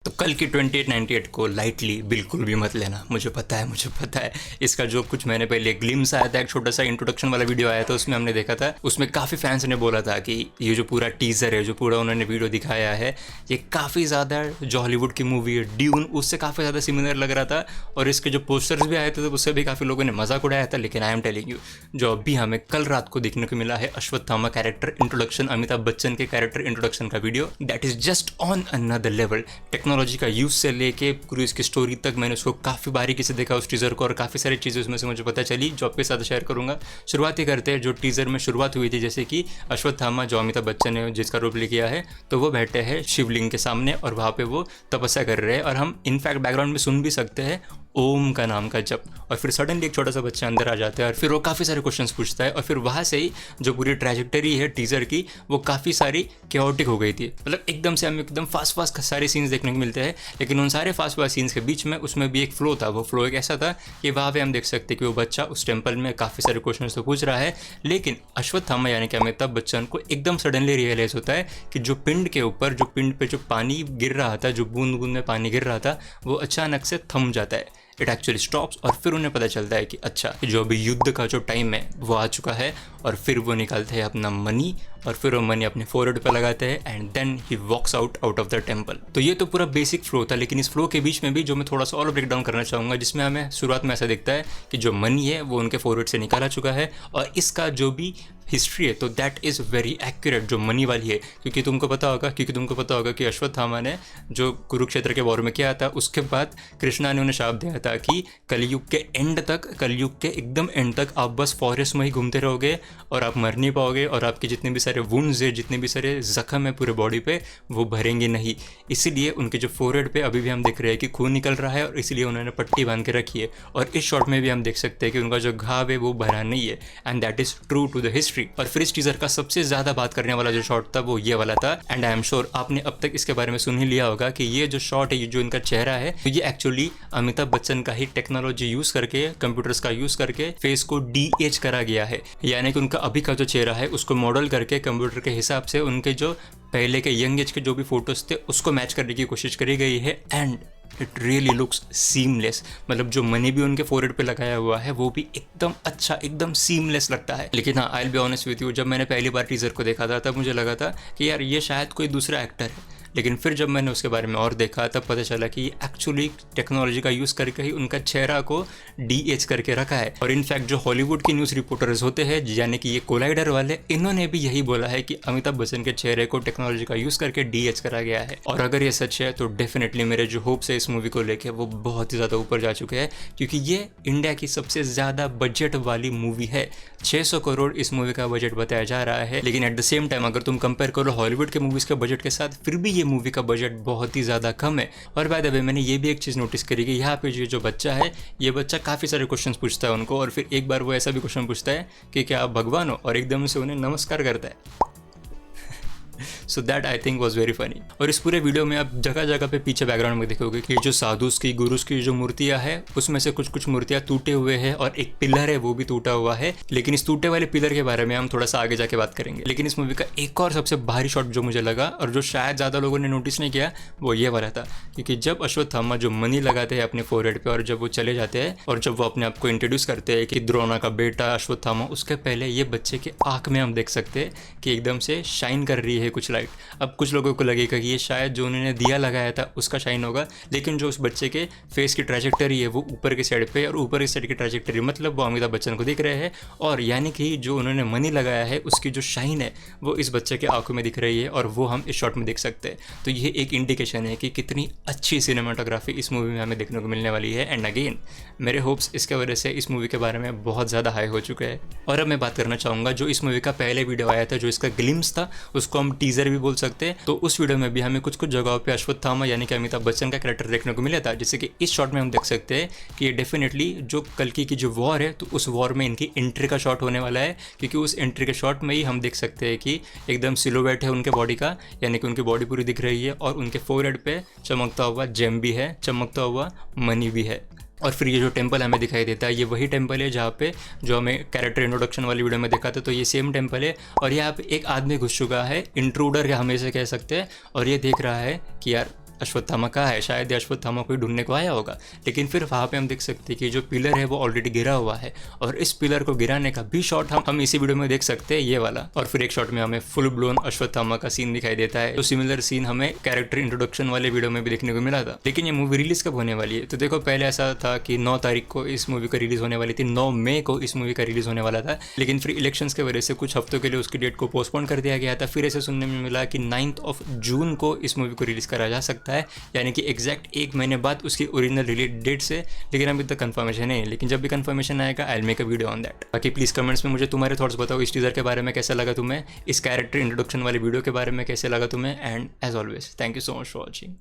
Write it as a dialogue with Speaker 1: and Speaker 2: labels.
Speaker 1: तो कल की 2898 को लाइटली बिल्कुल भी मत लेना। मुझे पता है इसका जो कुछ महीने पहले ग्लिम्स आया था, एक छोटा सा इंट्रोडक्शन वाला वीडियो आया था, उसमें हमने देखा था, उसमें काफ़ी फैंस ने बोला था कि ये जो पूरा टीजर है, जो पूरा उन्होंने वीडियो दिखाया है, ये काफ़ी ज़्यादा जो हॉलीवुड की मूवी है ड्यून, उससे काफ़ी ज़्यादा सिमिलर लग रहा था। और इसके जो पोस्टर्स भी आए थे तो उससे भी काफ़ी लोगों ने मजाक उड़ाया था। लेकिन आई एम टेलिंग यू, जो अभी हमें कल रात को देखने को मिला है अश्वत्थामा कैरेक्टर इंट्रोडक्शन, अमिताभ बच्चन के कैरेक्टर इंट्रोडक्शन का video, that is just on another level. Technology का यूज से लेके पूरी इसकी स्टोरी तक मैंने उसको काफ़ी बारीकी से देखा, उस टीजर को, और काफ़ी सारी चीज़ें उसमें से मुझे पता चली जो आपके साथ शेयर करूंगा। शुरुआत ही करते हैं, जो टीजर में शुरुआत हुई थी, जैसे कि अश्वत्थामा जो अमिताभ बच्चन ने जिसका रोल प्ले किया है, तो वो बैठे हैं शिवलिंग के सामने और वहाँ पे वो तपस्या कर रहे हैं, और हम इनफैक्ट बैकग्राउंड में सुन भी सकते हैं ओम का नाम का जप। और फिर सडनली एक छोटा सा बच्चा अंदर आ जाता है और फिर वो काफ़ी सारे क्वेश्चंस पूछता है, और फिर वहाँ से ही जो पूरी ट्रैजेक्टरी है टीजर की, वो काफ़ी सारी केओटिक हो गई थी। मतलब एकदम से हमें एकदम फास्ट सारे सीन्स देखने को मिलते हैं, लेकिन उन सारे फास्ट सीन्स के बीच में उसमें भी एक फ्लो था। वो फ्लो एक ऐसा था कि वहाँ पे हम देख सकते कि वो बच्चा उस टेम्पल में काफ़ी सारे क्वेश्चन तो पूछ रहा है, लेकिन अश्वत्थामा यानी कि अमिताभ बच्चन को एकदम सडनली रियलाइज़ होता है कि जो पिंड के ऊपर, जो पिंड पे जो पानी गिर रहा था, जो बूंद बूंद में पानी गिर रहा था, वो अचानक से थम जाता है। इट एक्चुअली स्टॉप्स, और फिर उन्हें पता चलता है कि अच्छा, जो अभी युद्ध का जो टाइम है वो आ चुका है। और फिर वो निकालते हैं अपना मनी, और फिर वो मनी अपने फोरहेड पे लगाते हैं, and then he walks out of the temple. तो ये तो पूरा बेसिक फ्लो था, लेकिन इस फ्लो के बीच में भी जो मैं थोड़ा सा और ब्रेक डाउन करना चाहूँगा, जिसमें हमें शुरुआत में ऐसा दिखता है कि जो मनी है वो उनके फोरहेड से निकाला चुका है, और इसका जो भी हिस्ट्री है तो दैट इज़ वेरी एक्यूरेट, जो मनी वाली है। क्योंकि तुमको पता होगा कि अश्वत्थामा ने जो कुरुक्षेत्र के वॉर में किया था, उसके बाद कृष्णा ने उन्हें शाप दिया था कि कलयुग के एंड तक, कलयुग के एकदम एंड तक आप बस फॉरेस्ट में ही घूमते रहोगे और आप मर नहीं पाओगे, और आपके जितने भी सारे वुंड्स है, जितने भी सारे जख्म है पूरे बॉडी पे, वो भरेंगे नहीं। इसीलिए उनके जो फोरहेड पे अभी भी हम देख रहे हैं कि खून निकल रहा है, और इसीलिए उन्होंने पट्टी बांध के रखी है। और इस शॉट में भी हम देख सकते हैं कि उनका जो घाव है वो भरा नहीं है, and that is true to the history. और फिर इस टीजर का सबसे ज्यादा बात करने वाला जो शॉट था वो ये वाला था, एंड आई एम श्योर आपने अब तक इसके बारे में सुन ही लिया होगा कि ये जो शॉट है, ये जो इनका चेहरा है, तो ये एक्चुअली अमिताभ बच्चन का ही टेक्नोलॉजी यूज करके, कंप्यूटर्स का यूज करके फेस को डीएच करा गया है। यानी कि उनका अभी का जो चेहरा है उसको मॉडल करके कंप्यूटर के हिसाब से उनके जो पहले के यंग एज के जो भी फोटोज थे उसको मैच करने की कोशिश करी गई है, and it really looks seamless. मतलब जो मनी भी उनके फोरहेड पे लगाया हुआ है वो भी एकदम अच्छा, एकदम सीमलेस लगता है। लेकिन हाँ, I will be honest with you, जब मैंने पहली बार टीजर को देखा था तब मुझे लगा था कि यार ये शायद कोई दूसरा एक्टर है, लेकिन फिर जब मैंने उसके बारे में और देखा तब पता चला कि ये एक्चुअली टेक्नोलॉजी का यूज़ करके ही उनका चेहरा को डीएच करके रखा है। और इनफैक्ट जो हॉलीवुड की न्यूज़ रिपोर्टर्स होते हैं, यानी कि ये कोलाइडर वाले, इन्होंने भी यही बोला है कि अमिताभ बच्चन के चेहरे को टेक्नोलॉजी का यूज़ करके डीएच करा गया है। और अगर ये सच है तो डेफिनेटली मेरे जो होप्स है इस मूवी को लेके वो बहुत ही ज़्यादा ऊपर जा चुके हैं, क्योंकि ये इंडिया की सबसे ज़्यादा बजट वाली मूवी है। 600 करोड़ इस मूवी का बजट बताया जा रहा है, लेकिन एट द सेम टाइम अगर तुम कंपेयर करो हॉलीवुड के मूवीज़ के बजट के साथ, फिर भी ये मूवी का बजट बहुत ही ज़्यादा कम है। और बाय द वे, मैंने ये भी एक चीज़ नोटिस करी कि यहाँ पे जो बच्चा है, ये बच्चा काफ़ी सारे क्वेश्चंस पूछता है उनको, और फिर एक बार वो ऐसा भी क्वेश्चन पूछता है कि क्या आप भगवान हो, और एकदम से उन्हें नमस्कार करता है। So that I think was very funny. और इस पूरे वीडियो में आप जगह जगह पे पीछे बैकग्राउंड में देखोगे कि जो साधुस की, गुरुस की जो मूर्तियां हैं, उसमें से कुछ मूर्तियां टूटे हुए हैं, और एक पिलर है वो भी टूटा हुआ है। लेकिन इस टूटे वाले पिलर के बारे में हम थोड़ा सा आगे जाके बात करेंगे। लेकिन इस मूवी का एक और सबसे भारी शॉट जो मुझे लगा, और जो शायद ज़्यादा लोगों ने नोटिस नहीं किया, वो ये वाला था, क्योंकि जब अश्वत्थामा जो मनी लगाते हैं अपने फोरहेड पे, और जब वो चले जाते हैं, और जब वो अपने आप को इंट्रोड्यूस करते हैं कि द्रोणा का बेटा अश्वत्थामा, उसके पहले ये बच्चे के आँख में हम देख सकते हैं कि एकदम से शाइन कर रही है कुछ लाइट। अब कुछ लोगों को लगेगा कि ये शायद जो उन्होंने दिया लगाया था उसका शाइन होगा, लेकिन जो उस बच्चे के फेस की ट्रैजेक्टरी है वो ऊपर की साइड पे, और ऊपर की साइड की ट्रैजेक्टरी मतलब वो अमिताभ बच्चन को दिख रहे हैं, और यानी कि जो उन्होंने मनी लगाया है उसकी जो शाइन है वो इस बच्चे के आंखों में दिख रही है, और वो हम इस शॉट में देख सकते हैं। तो ये एक इंडिकेशन है कि कितनी अच्छी सिनेमाटोग्राफी इस मूवी में हमें देखने को मिलने वाली है। एंड अगेन, मेरे होप्स इसके वजह से इस मूवी के बारे में बहुत ज़्यादा हाई हो चुके हैं। और अब मैं बात करना चाहूँगा जो इस मूवी का पहले वीडियो आया था, जो इसका ग्लिम्स था, उसको हम टीजर भी बोल सकते हैं। तो उस वीडियो में भी हमें कुछ जगहों पे अश्वत्थामा यानी कि अमिताभ बच्चन का कैरेक्टर देखने को मिला था। जैसे कि इस शॉट में हम देख सकते हैं कि ये डेफिनेटली जो कल्कि की जो वॉर है, तो उस वॉर में इनकी एंट्री का शॉट होने वाला है, क्योंकि उस एंट्री के शॉट में ही हम देख सकते हैं कि एकदम सिलोवेट है उनके बॉडी का, यानी कि उनकी बॉडी पूरी दिख रही है, और उनके फोरहेड पे चमकता हुआ जेम भी है, चमकता हुआ मनी भी है। और फिर ये जो टेंपल हमें दिखाई देता है, ये वही टेंपल है जहाँ पे जो हमें कैरेक्टर इंट्रोडक्शन वाली वीडियो में देखा था, तो ये सेम टेंपल है। और यहाँ पे एक आदमी घुस चुका है, इंट्रूडर या हमें से कह सकते हैं, और ये देख रहा है कि यार अश्वत्थामा कहाँ है, शायद ये अश्वत्थामा को ढूंढने को आया होगा। लेकिन फिर वहाँ पे हम देख सकते हैं कि जो पिलर है वो ऑलरेडी गिरा हुआ है, और इस पिलर को गिराने का भी शॉट हम इसी वीडियो में देख सकते हैं, ये वाला। और फिर एक शॉट में हमें फुल ब्लोन अश्वत्थामा का सीन दिखाई देता है। तो सिमिलर सीन हमें कैरेक्टर इंट्रोडक्शन वाले वीडियो में भी देखने को मिला था। लेकिन ये मूवी रिलीज कब होने वाली है? तो देखो, पहले ऐसा था कि 9 तारीख को इस मूवी का रिलीज होने वाली थी, 9 मई को इस मूवी का रिलीज होने वाला था। लेकिन फिर इलेक्शंस की वजह से कुछ हफ्तों के लिए उसकी डेट को पोस्टपोन कर दिया गया था। फिर ऐसे सुनने में मिला कि 9 जून को इस मूवी को रिलीज करा जा सकता है, यानी कि एग्जैक्ट 1 महीने बाद उसकी ओरिजिनल रिलीज डेट से। लेकिन अभी तक कंफर्मेशन नहीं है, लेकिन जब भी कंफर्मेशन आएगा I will make a video on that. बाकी प्लीज कमेंट्स में मुझे तुम्हारे थॉट्स बताओ, इस टीजर के बारे में कैसा लगा तुम्हें, इस कैरेक्टर इंट्रोडक्शन वाले वीडियो के बारे में कैसे लगा तुम्हें। And as always thank you so much for watching.